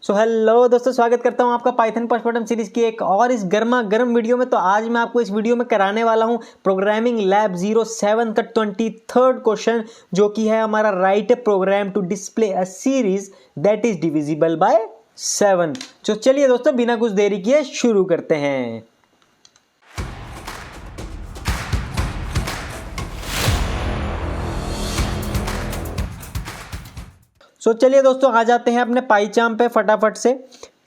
So hello दोस्तों, स्वागत करता हूं आपका पाइथन पोस्टमॉर्टम सीरीज की एक और इस गर्मा गर्म वीडियो में। तो आज मैं आपको इस वीडियो में कराने वाला हूं प्रोग्रामिंग लैब 07 का 23rd क्वेश्चन, जो कि है हमारा write a program to display a series that is divisible by 7। तो चलिए दोस्तों, बिना कुछ देरी किए शुरू करते हैं। चलिए दोस्तों, आ जाते हैं अपने पाइचाम पे फटाफट से।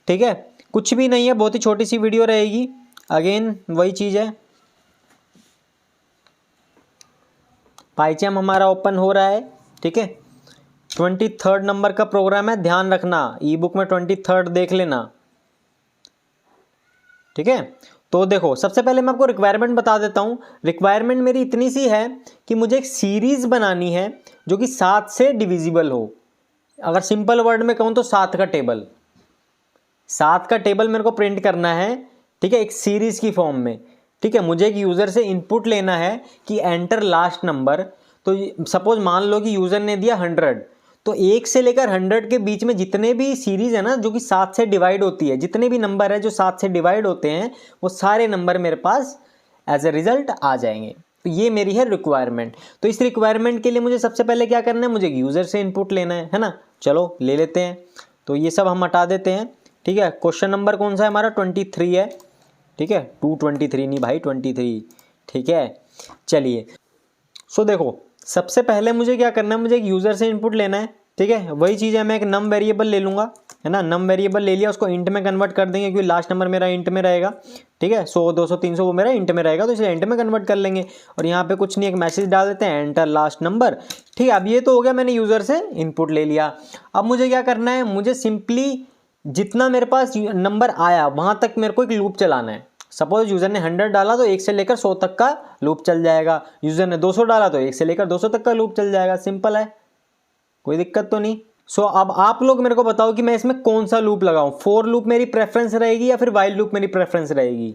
ठीक है, कुछ भी नहीं है, बहुत ही छोटी सी वीडियो रहेगी। अगेन वही चीज़ है, पाइचाम हमारा ओपन हो रहा है। ठीक है, 23rd नंबर का प्रोग्राम है, ध्यान रखना ई बुक में 23rd देख लेना। ठीक है, तो देखो सबसे पहले मैं आपको रिक्वायरमेंट बता देता हूँ। रिक्वायरमेंट मेरी इतनी सी है कि मुझे एक सीरीज बनानी है जो कि 7 से डिविजिबल हो। अगर सिंपल वर्ड में कहूँ तो 7 का टेबल मेरे को प्रिंट करना है। ठीक है, एक सीरीज की फॉर्म में। ठीक है, मुझे एक यूज़र से इनपुट लेना है कि एंटर लास्ट नंबर। तो सपोज मान लो कि यूज़र ने दिया 100, तो 1 से लेकर 100 के बीच में जितने भी सीरीज है ना जो कि 7 से डिवाइड होती है, जितने भी नंबर है जो 7 से डिवाइड होते हैं, वो सारे नंबर मेरे पास एज ए रिजल्ट आ जाएंगे। तो ये मेरी है रिक्वायरमेंट। तो इस रिक्वायरमेंट के लिए मुझे सबसे पहले क्या करना है, मुझे यूज़र से इनपुट लेना है ना। चलो ले लेते हैं, तो ये सब हम हटा देते हैं। ठीक है, क्वेश्चन नंबर कौन सा है हमारा, 23 है। ठीक है, 223 नहीं भाई, 23। ठीक है, चलिए। देखो सबसे पहले मुझे क्या करना है, मुझे एक यूज़र से इनपुट लेना है। ठीक है, वही चीज़ है, मैं एक नम वेरिएबल ले लूँगा, है ना। नम वेरिएबल ले लिया, उसको इंट में कन्वर्ट कर देंगे क्योंकि लास्ट नंबर मेरा इंट में रहेगा। ठीक है, 100 200 300 वो मेरा इंट में रहेगा, तो इसे इंट में कन्वर्ट कर लेंगे। और यहाँ पे कुछ नहीं, एक मैसेज डाल देते हैं, एंटर लास्ट नंबर। ठीक है, अब ये तो हो गया, मैंने यूज़र से इनपुट ले लिया। अब मुझे क्या करना है, मुझे सिंपली जितना मेरे पास नंबर आया वहाँ तक मेरे को एक लूप चलाना है। सपोज यूज़र ने 100 डाला तो 1 से लेकर 100 तक का लूप चल जाएगा। यूज़र ने 200 डाला तो 1 से लेकर 200 तक का लूप चल जाएगा। सिंपल है, कोई दिक्कत तो नहीं। अब आप लोग मेरे को बताओ कि मैं इसमें कौन सा लूप लगाऊं। फॉर लूप मेरी प्रेफरेंस रहेगी या फिर वाइल लूप मेरी प्रेफरेंस रहेगी।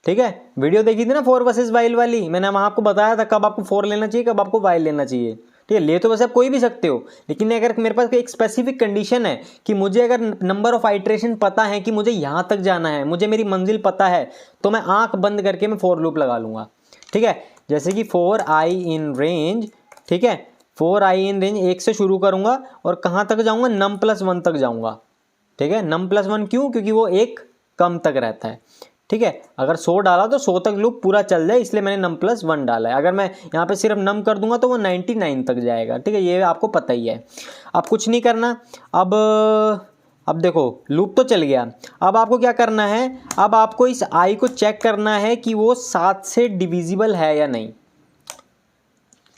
ठीक है, वीडियो देखी थी ना फॉर वर्सेस वाइल वाली, मैंने वहाँ आपको बताया था कब आपको फॉर लेना चाहिए, कब आपको वाइल लेना चाहिए। ठीक है, ले तो वैसे आप कोई भी सकते हो, लेकिन अगर मेरे पास एक स्पेसिफिक कंडीशन है कि मुझे अगर नंबर ऑफ आइट्रेशन पता है कि मुझे यहाँ तक जाना है, मुझे मेरी मंजिल पता है, तो मैं आंख बंद करके मैं फॉर लूप लगा लूँगा। ठीक है, जैसे कि फॉर आई इन रेंज। ठीक है, फॉर आई इन रेंज 1 से शुरू करूँगा और कहाँ तक जाऊँगा, नम प्लस 1 तक जाऊँगा। ठीक है, नम प्लस 1 क्यों, क्योंकि वो एक कम तक रहता है। ठीक है, अगर 100 डाला तो 100 तक लूप पूरा चल जाए, इसलिए मैंने नम प्लस 1 डाला है। अगर मैं यहाँ पे सिर्फ नम कर दूंगा तो वो 99 तक जाएगा। ठीक है, ये आपको पता ही है। अब कुछ नहीं करना। अब देखो लूप तो चल गया। अब आपको क्या करना है, अब आपको इस आई को चेक करना है कि वो 7 से डिविजिबल है या नहीं।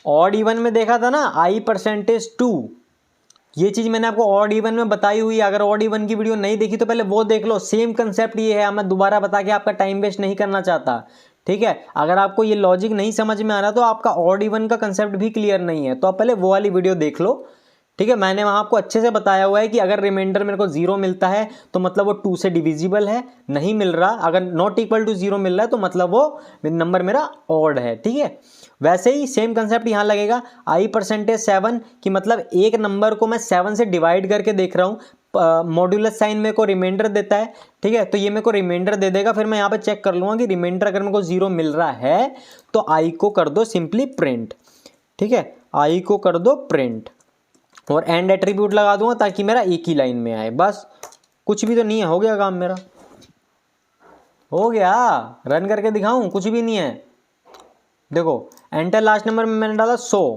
ऑड इवन में देखा था ना, आई %2, ये चीज़ मैंने आपको ऑड इवन में बताई हुई है। अगर ऑड इवन की वीडियो नहीं देखी तो पहले वो देख लो। सेम कंसेप्ट ये है, मैं दोबारा बता के आपका टाइम वेस्ट नहीं करना चाहता। ठीक है, अगर आपको ये लॉजिक नहीं समझ में आ रहा तो आपका ऑड इवन का कंसेप्ट भी क्लियर नहीं है, तो आप पहले वो वाली वीडियो देख लो। ठीक है, मैंने वहाँ आपको अच्छे से बताया हुआ है कि अगर रिमाइंडर मेरे को 0 मिलता है तो मतलब वो 2 से डिविजिबल है। नहीं मिल रहा, अगर नॉट इक्वल टू 0 मिल रहा है तो मतलब वो नंबर मेरा ऑड है। ठीक है, वैसे ही सेम कंसेप्ट यहाँ लगेगा। आई %7 कि मतलब एक नंबर को मैं 7 से डिवाइड करके देख रहा हूँ। मॉड्यूलस साइन मेरे को रिमाइंडर देता है। ठीक है, तो ये मेरे को रिमाइंडर दे देगा। फिर मैं यहाँ पे चेक कर लूँगा कि रिमाइंडर अगर मेरे को 0 मिल रहा है तो आई को कर दो सिंपली प्रिंट। ठीक है, आई को कर दो प्रिंट और एंड एट्रीब्यूट लगा दूंगा ताकि मेरा एक ही लाइन में आए। बस, कुछ भी तो नहीं है, हो गया काम मेरा, हो गया। रन करके दिखाऊं, कुछ भी नहीं है। देखो एंटर लास्ट नंबर में मैंने डाला 100।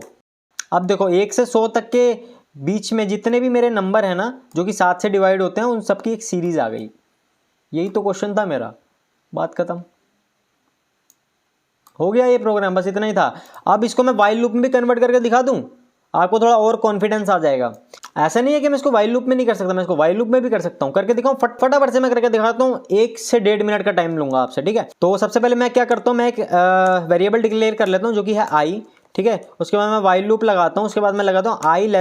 अब देखो 1 से 100 तक के बीच में जितने भी मेरे नंबर हैं ना जो कि 7 से डिवाइड होते हैं, उन सबकी एक सीरीज आ गई। यही तो क्वेश्चन था मेरा, बात खत्म, हो गया ये प्रोग्राम, बस इतना ही था। अब इसको मैं वाइल लूप में भी कन्वर्ट करके दिखा दूं, आपको थोड़ा और कॉन्फिडेंस आ जाएगा। ऐसा नहीं है कि मैं इसको वाइल लूप में नहीं कर सकता, मैं इसको वाइल लूप में भी कर सकता हूँ। करके दिखाऊं, फटाफट से मैं करके दिखाता हूँ। 1 से 1.5 मिनट का टाइम लूंगा आपसे। ठीक है, तो सबसे पहले मैं क्या करता हूँ, मैं एक वेरिएबल डिक्लेयर कर लेता हूँ जो कि है आई। ठीक है, उसके बाद मैं वाइल लूप लगाता हूँ। उसके बाद मैं लगाता हूँ आई <=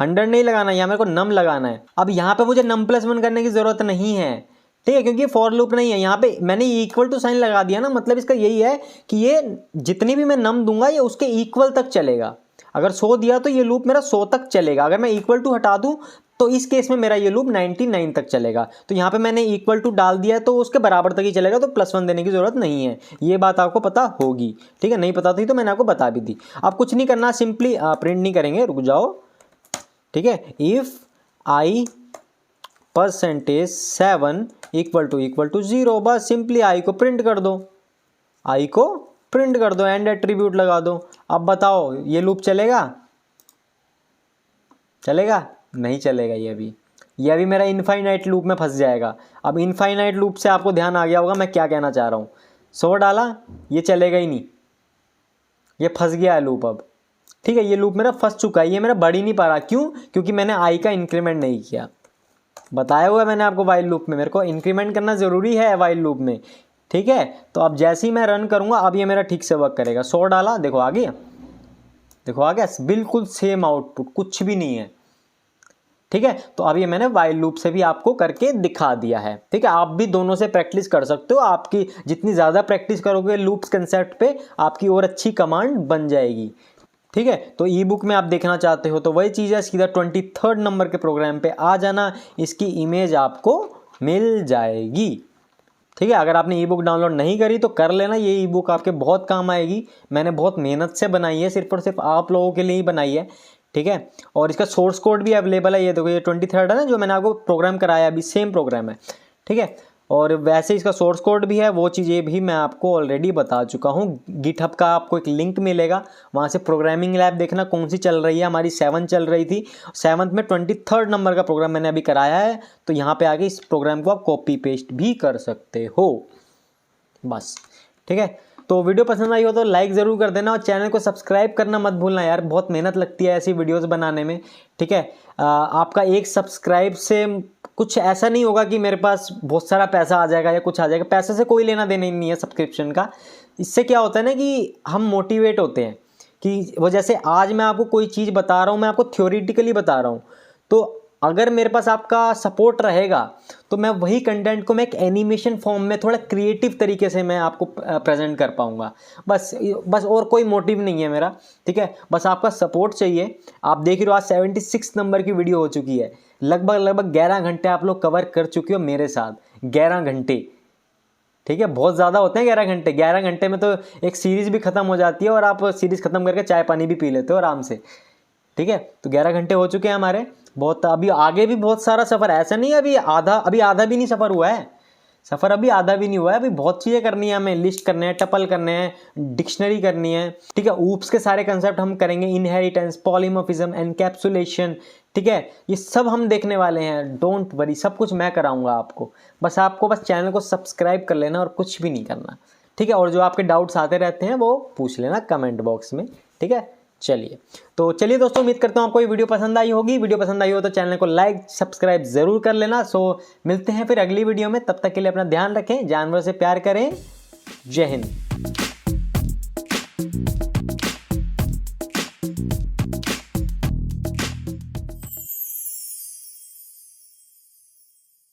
100 नहीं लगाना, यहाँ मेरे को नम लगाना है। अब यहाँ पे मुझे नम प्लस 1 करने की जरूरत नहीं है। ठीक है, क्योंकि फॉर लूप नहीं है। यहाँ पे मैंने इक्वल टू साइन लगा दिया ना, मतलब इसका यही है कि ये जितनी भी मैं नम दूंगा ये उसके इक्वल तक चलेगा। अगर 100 दिया तो ये लूप मेरा 100 तक चलेगा। अगर मैं इक्वल टू हटा दूं तो इस केस में मेरा ये लूप 99 तक चलेगा। तो यहाँ पे मैंने इक्वल टू डाल दिया है तो उसके बराबर तक ही चलेगा, तो +1 देने की ज़रूरत नहीं है। ये बात आपको पता होगी, ठीक है। नहीं पता थी तो मैंने आपको बता भी दी। अब कुछ नहीं करना, सिंपली प्रिंट नहीं करेंगे, रुक जाओ, ठीक है। इफ़ i %7 इक्वल टू 0, बस सिंपली i को प्रिंट कर दो, i को प्रिंट कर दो, एंड एट्रीब्यूट लगा दो। अब बताओ ये लूप चलेगा? चलेगा? नहीं चलेगा। ये अभी मेरा इनफाइनाइट लूप में फंस जाएगा। अब इनफाइनाइट लूप से आपको ध्यान आ गया होगा मैं क्या कहना चाह रहा हूँ। 100 डाला, ये चलेगा ही नहीं, ये फंस गया है लूप अब, ठीक है। ये लूप मेरा फंस चुका है, ये मेरा बढ़ ही नहीं पा रहा। क्यों? क्योंकि मैंने आई का इंक्रीमेंट नहीं किया। बताया हुआ है मैंने आपको वाइल लूप में मेरे को इंक्रीमेंट करना ज़रूरी है वाइल लूप में, ठीक है। तो अब जैसे ही मैं रन करूँगा अब ये मेरा ठीक से वर्क करेगा। 100 डाला, देखो आ गया, देखो आ गया, बिल्कुल सेम आउटपुट, कुछ भी नहीं है, ठीक है। तो अब ये मैंने वाइल लूप से भी आपको करके दिखा दिया है, ठीक है। आप भी दोनों से प्रैक्टिस कर सकते हो। आपकी जितनी ज़्यादा प्रैक्टिस करोगे लूप्स कंसेप्ट पे, आपकी और अच्छी कमांड बन जाएगी, ठीक है। तो ई बुक में आप देखना चाहते हो तो वही चीज़ है, सीधा 23rd नंबर के प्रोग्राम पे आ जाना, इसकी इमेज आपको मिल जाएगी, ठीक है। अगर आपने ई बुक डाउनलोड नहीं करी तो कर लेना, ये ई बुक आपके बहुत काम आएगी। मैंने बहुत मेहनत से बनाई है, सिर्फ और सिर्फ आप लोगों के लिए ही बनाई है, ठीक है। और इसका सोर्स कोड भी अवेलेबल है, ये देखो, ये 23rd है ना जो मैंने आपको प्रोग्राम कराया अभी, सेम प्रोग्राम है, ठीक है। और वैसे इसका सोर्स कोड भी है, वो चीज़ें भी मैं आपको ऑलरेडी बता चुका हूँ। गिटहब का आपको एक लिंक मिलेगा, वहाँ से प्रोग्रामिंग लैब देखना कौन सी चल रही है। हमारी 7 चल रही थी, 7th में 23rd नंबर का प्रोग्राम मैंने अभी कराया है, तो यहाँ पे आके इस प्रोग्राम को आप कॉपी पेस्ट भी कर सकते हो, बस, ठीक है। तो वीडियो पसंद आई हो तो लाइक ज़रूर कर देना, और चैनल को सब्सक्राइब करना मत भूलना यार, बहुत मेहनत लगती है ऐसी वीडियोस बनाने में, ठीक है। आपका एक सब्सक्राइब से कुछ ऐसा नहीं होगा कि मेरे पास बहुत सारा पैसा आ जाएगा या कुछ आ जाएगा, पैसे से कोई लेना देना ही नहीं है सब्सक्रिप्शन का। इससे क्या होता है ना कि हम मोटिवेट होते हैं कि वो, जैसे आज मैं आपको कोई चीज़ बता रहा हूँ, मैं आपको थ्योरेटिकली बता रहा हूँ, तो अगर मेरे पास आपका सपोर्ट रहेगा तो मैं वही कंटेंट को मैं एक एनिमेशन फॉर्म में थोड़ा क्रिएटिव तरीके से मैं आपको प्रेजेंट कर पाऊंगा, बस और कोई मोटिव नहीं है मेरा, ठीक है। बस आपका सपोर्ट चाहिए। आप देख रहे हो आज 76 नंबर की वीडियो हो चुकी है, लगभग 11 घंटे आप लोग कवर कर चुके हो मेरे साथ, 11 घंटे, ठीक है। बहुत ज़्यादा होते हैं 11 घंटे, 11 घंटे में तो एक सीरीज़ भी ख़त्म हो जाती है, और आप सीरीज़ ख़त्म करके चाय पानी भी पी लेते हो आराम से, ठीक है। तो 11 घंटे हो चुके हैं हमारे, बहुत, अभी आगे भी बहुत सारा सफ़र है, ऐसा नहीं है अभी आधा भी नहीं सफ़र हुआ है, सफ़र अभी आधा भी नहीं हुआ है, अभी बहुत चीज़ें करनी है हमें, लिस्ट करने हैं, टपल करने हैं, डिक्शनरी करनी है, ठीक है। ऊप्स के सारे कंसेप्ट हम करेंगे, इनहेरिटेंस, पॉलीमॉर्फिज्म, एनकैप्सुलेशन, ठीक है। ये सब हम देखने वाले हैं, डोंट वरी, सब कुछ मैं कराऊंगा आपको। बस चैनल को सब्सक्राइब कर लेना और कुछ भी नहीं करना, ठीक है। और जो आपके डाउट्स आते रहते हैं वो पूछ लेना कमेंट बॉक्स में, ठीक है। चलिए दोस्तों, उम्मीद करता हूँ आपको ये वीडियो पसंद आई होगी। वीडियो पसंद आई हो तो चैनल को लाइक सब्सक्राइब ज़रूर कर लेना। मिलते हैं फिर अगली वीडियो में, तब तक के लिए अपना ध्यान रखें, जानवरों से प्यार करें। जय हिंद।